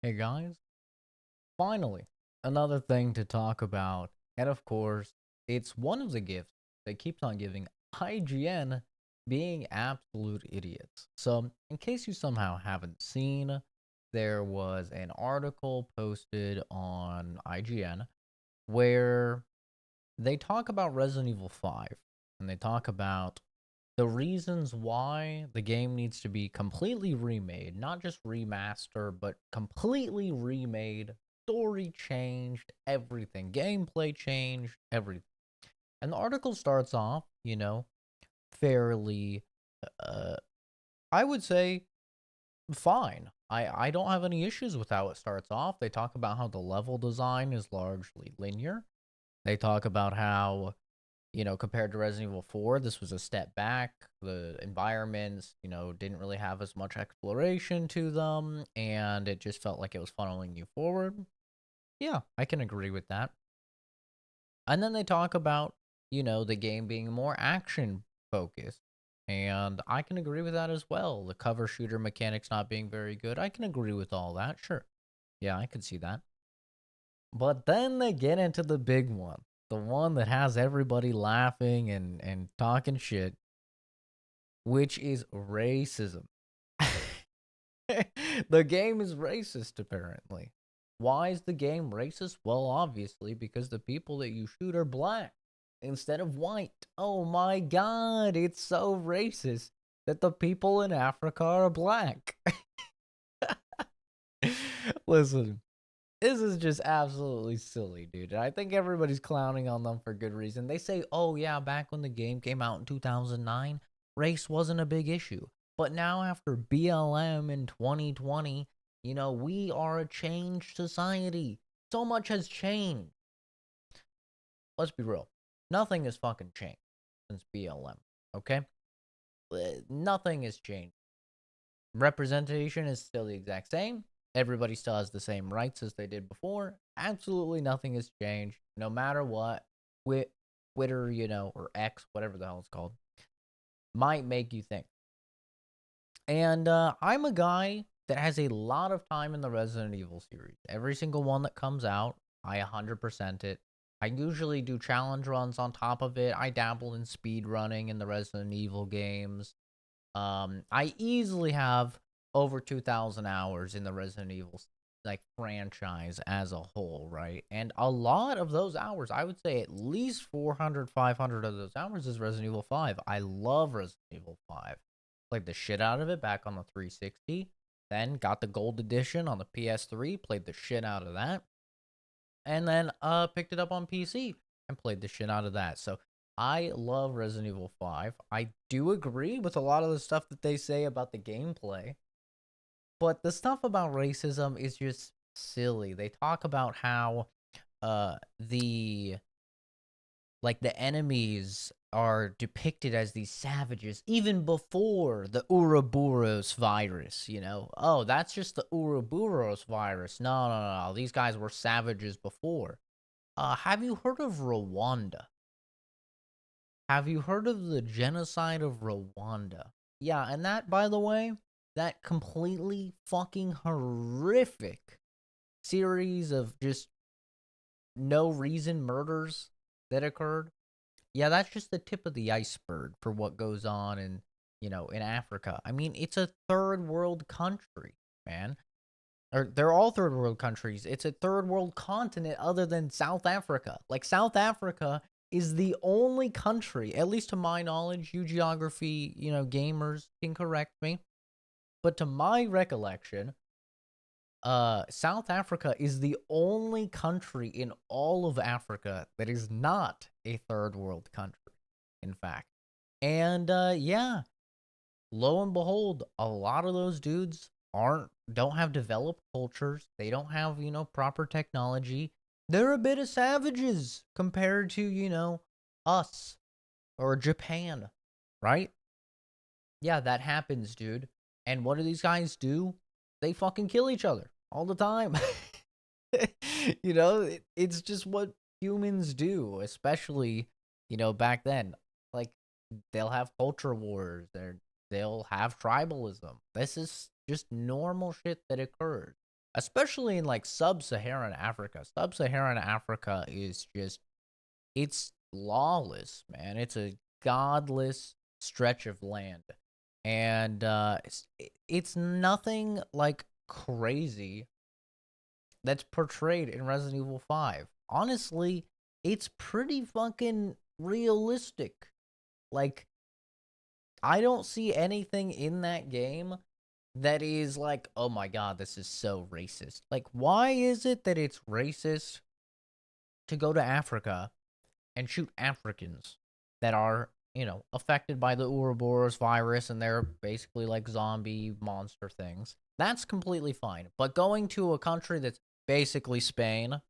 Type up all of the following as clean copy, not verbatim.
Hey guys, finally, another thing to talk about. And of course, it's one of the gifts that keeps on giving IGN being absolute idiots. So, in case you somehow haven't seen, there was an article posted on IGN where they talk about Resident Evil 5 and they talk about the reasons why the game needs to be completely remade, not just remaster, but completely remade, story changed, everything, gameplay changed, everything. And the article starts off, fairly, uh, I would say, fine. I don't have any issues with how it starts off. They talk about how the level design is largely linear. They talk about how compared to Resident Evil 4, this was a step back. The environments, didn't really have as much exploration to them, and it just felt like it was funneling you forward. Yeah, I can agree with that. And then they talk about, the game being more action focused. And I can agree with that as well. The cover shooter mechanics not being very good. I can agree with all that. Sure. Yeah, I can see that. But then they get into the big one. The one that has everybody laughing and talking shit, which is racism. The game is racist, apparently. Why is the game racist? Well, obviously, because the people that you shoot are black instead of white. Oh my god, it's so racist that the people in Africa are black. Listen, this is just absolutely silly, dude. And I think everybody's clowning on them for good reason. They say, oh, yeah, back when the game came out in 2009, race wasn't a big issue. But now, after BLM in 2020, we are a changed society. So much has changed. Let's be real. Nothing has fucking changed since BLM, okay? Nothing has changed. Representation is still the exact same. Everybody still has the same rights as they did before. Absolutely nothing has changed, no matter what. Twitter, or X, whatever the hell it's called, might make you think. And I'm a guy that has a lot of time in the Resident Evil series. Every single one that comes out, I 100% it. I usually do challenge runs on top of it. I dabble in speed running in the Resident Evil games. I easily have over 2,000 hours in the Resident Evil franchise as a whole, right? And a lot of those hours, I would say at least 400, 500 of those hours is Resident Evil 5. I love Resident Evil 5. Played the shit out of it back on the 360. Then got the gold edition on the PS3, played the shit out of that. And then picked it up on PC and played the shit out of that. So I love Resident Evil 5. I do agree with a lot of the stuff that they say about the gameplay, but the stuff about racism is just silly. They talk about how the the enemies are depicted as these savages even before the Ouroboros virus, Oh, that's just the Ouroboros virus. No, no, no, no. These guys were savages before. Have you heard of Rwanda? Have you heard of the genocide of Rwanda? Yeah, and that, by the way, that completely fucking horrific series of just no reason murders that occurred. Yeah, that's just the tip of the iceberg for what goes on in Africa. I mean, it's a third world country, man. Or they're all third world countries. It's a third world continent other than South Africa. Like South Africa is the only country, at least to my knowledge, you geography, gamers can correct me, but to my recollection, South Africa is the only country in all of Africa that is not a third world country, in fact. And yeah, lo and behold, a lot of those dudes don't have developed cultures. They don't have, proper technology. They're a bit of savages compared to, us or Japan, right? Yeah, that happens, dude. And what do these guys do? They fucking kill each other all the time. It's just what humans do, especially, back then. Like they'll have culture wars. They'll have tribalism. This is just normal shit that occurs. especially in like sub-Saharan Africa. Sub-Saharan Africa is just, it's lawless, man. It's a godless stretch of land. And it's nothing like crazy that's portrayed in Resident Evil 5. Honestly, it's pretty fucking realistic. Like, I don't see anything in that game that is like, oh my god, this is so racist. Like, why is it that it's racist to go to Africa and shoot Africans that are, affected by the Ouroboros virus and they're basically like zombie monster things? That's completely fine. But going to a country that's basically Spain,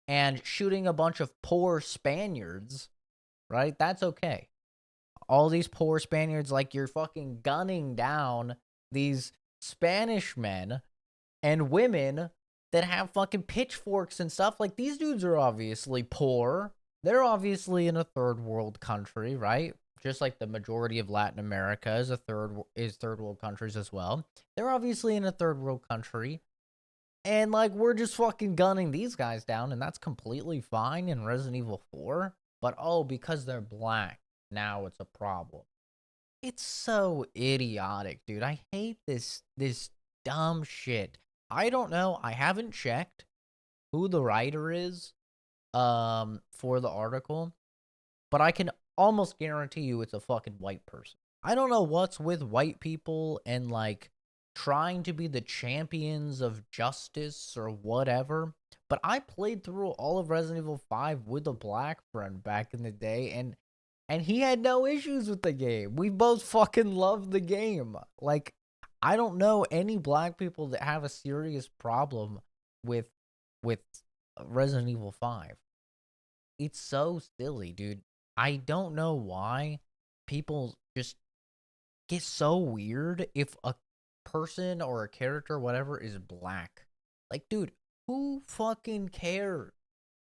and shooting a bunch of poor Spaniards, right? That's okay. All these poor Spaniards, like, you're fucking gunning down these Spanish men and women that have fucking pitchforks and stuff. Like, these dudes are obviously poor. They're obviously in a third world country, right? Just like the majority of Latin America is third world countries as well. They're obviously in a third world country. And like, we're just fucking gunning these guys down, and that's completely fine in Resident Evil 4. But oh, because they're black, now it's a problem. It's so idiotic, dude. I hate this dumb shit. I don't know. I haven't checked who the writer is for the article, but I can almost guarantee you it's a fucking white person. I don't know what's with white people and like trying to be the champions of justice or whatever. But I played through all of Resident Evil 5 with a black friend back in the day, and he had no issues with the game. We both fucking loved the game. Like, I don't know any black people that have a serious problem with with Resident Evil 5. It's so silly, dude. I don't know why people just get so weird if a person or a character, whatever, is black. Like, dude, who fucking cares?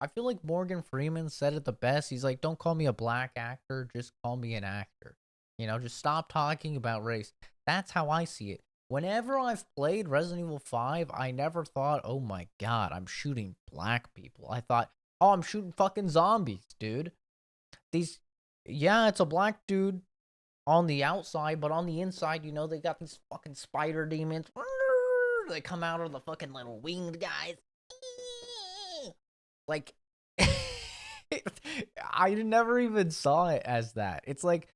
I feel like Morgan Freeman said it the best. He's like, don't call me a black actor, just call me an actor. Just stop talking about race. That's how I see it. Whenever I've played Resident Evil 5, I never thought, oh my god, I'm shooting black people. I thought, oh, I'm shooting fucking zombies, dude. These, yeah, it's a black dude on the outside, but on the inside, they got these fucking spider demons. They come out of the fucking little winged guys. Like, I never even saw it as that. It's like,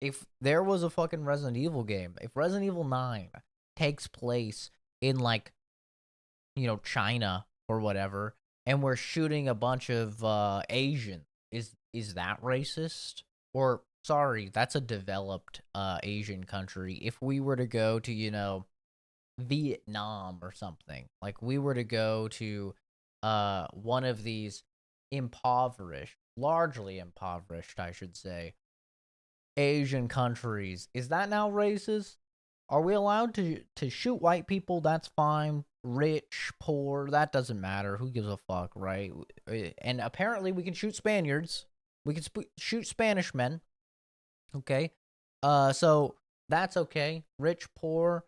if there was a fucking Resident Evil game, if Resident Evil 9 takes place in, like, China or whatever, and we're shooting a bunch of Asian, is that racist? Or, sorry, that's a developed Asian country. If we were to go to, Vietnam or something, like, we were to go to one of these largely impoverished, I should say, Asian countries, is that now racist? Are we allowed to shoot white people? That's fine. Rich, poor, that doesn't matter. Who gives a fuck, right? And apparently we can shoot Spaniards. We can shoot Spanish men. Okay. So that's okay. Rich, poor,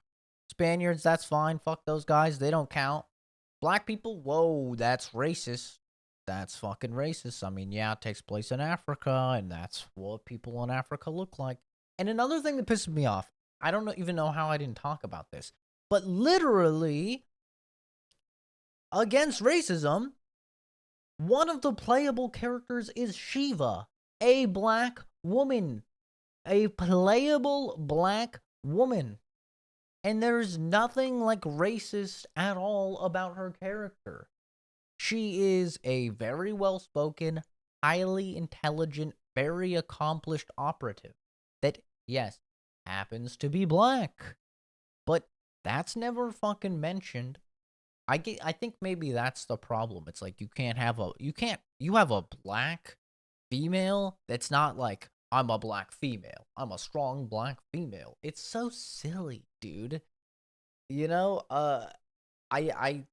Spaniards, that's fine. Fuck those guys. They don't count. Black people, whoa, that's racist. That's fucking racist. I mean, yeah, it takes place in Africa, and that's what people in Africa look like. And another thing that pisses me off, I don't even know how I didn't talk about this, but literally, against racism, one of the playable characters is Sheva, a black woman. A playable black woman. And there's nothing like racist at all about her character. She is a very well spoken, highly intelligent, very accomplished operative that, yes, happens to be black. But that's never fucking mentioned. I think maybe that's the problem. It's like, you have a black female that's not like, I'm a black female. I'm a strong black female. It's so silly, dude. You know, I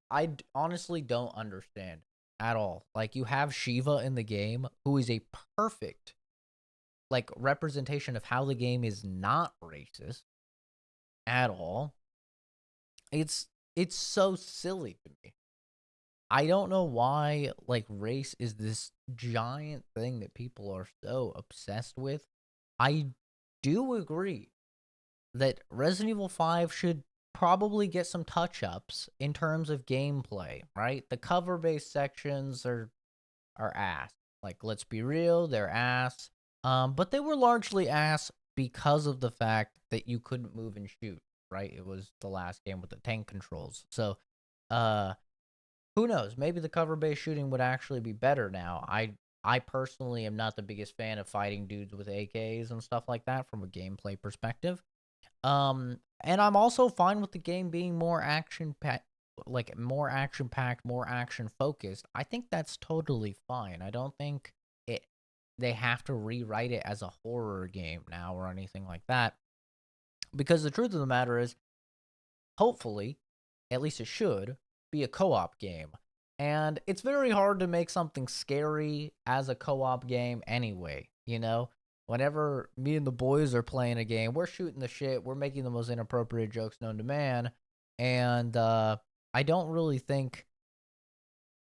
honestly don't understand at all. Like, you have Shiva in the game, who is a perfect, like, representation of how the game is not racist at all. It's It's so silly to me. I don't know why, like, race is this giant thing that people are so obsessed with. I do agree that Resident Evil 5 should probably get some touch-ups in terms of gameplay, right? The cover-based sections are ass. Like, let's be real, they're ass. But they were largely ass because of the fact that you couldn't move and shoot, right? It was the last game with the tank controls. So, uh, who knows? Maybe the cover-based shooting would actually be better now. I personally am not the biggest fan of fighting dudes with AKs and stuff like that from a gameplay perspective. And I'm also fine with the game being more action packed, more action focused. I think that's totally fine. I don't think it they have to rewrite it as a horror game now or anything like that. Because the truth of the matter is, hopefully, at least it should, be a co-op game. And it's very hard to make something scary as a co-op game anyway, you know? Whenever me and the boys are playing a game, we're shooting the shit, we're making the most inappropriate jokes known to man, and I don't really think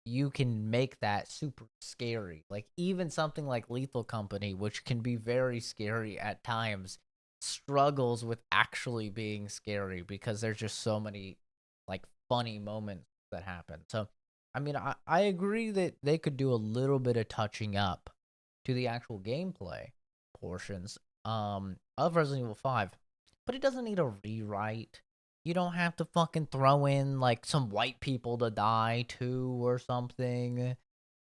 you can make that super scary. Like, even something like Lethal Company, which can be very scary at times, struggles with actually being scary because there's just so many like funny moments that happen. So, I mean, I agree that they could do a little bit of touching up to the actual gameplay portions of Resident Evil 5, but it doesn't need a rewrite. You don't have to fucking throw in like some white people to die too or something.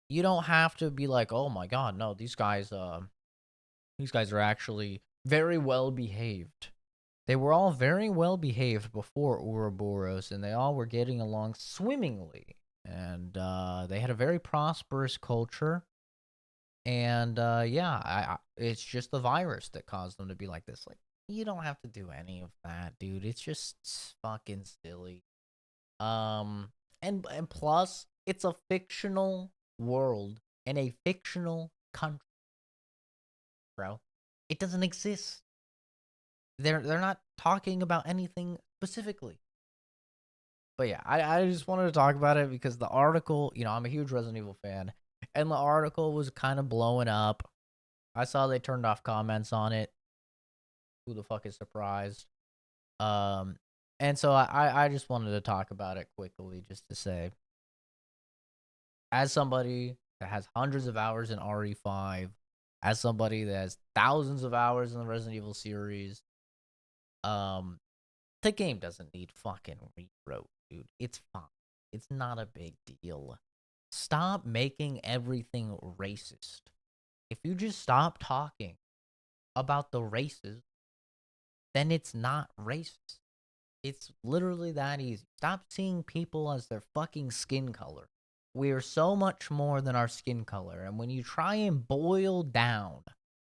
You don't have to be like, "Oh my god, no, these guys are actually very well behaved." They were all very well behaved before Ouroboros, and they all were getting along swimmingly. And they had a very prosperous culture. And yeah, it's just the virus that caused them to be like this. Like, you don't have to do any of that, dude. It's just fucking silly. Um, and plus, it's a fictional world in a fictional country, bro. It doesn't exist. They're not talking about anything specifically. But yeah, I just wanted to talk about it because the article, I'm a huge Resident Evil fan, and the article was kind of blowing up. I saw they turned off comments on it. Who the fuck is surprised? Um, and so I just wanted to talk about it quickly, just to say, as somebody that has hundreds of hours in RE5, as somebody that has thousands of hours in the Resident Evil series, um, the game doesn't need fucking rewrote, dude. It's fine. It's not a big deal. Stop making everything racist. If you just stop talking about the races, then it's not racist. It's literally that easy. Stop seeing people as their fucking skin color. We are so much more than our skin color. And when you try and boil down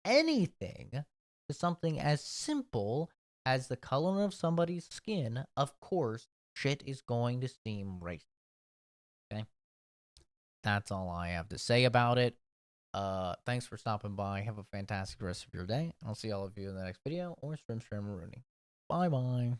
anything to something as simple as the color of somebody's skin, of course, shit is going to seem racist. Okay? That's all I have to say about it. Thanks for stopping by. Have a fantastic rest of your day. I'll see all of you in the next video or stream Rooney. Bye bye.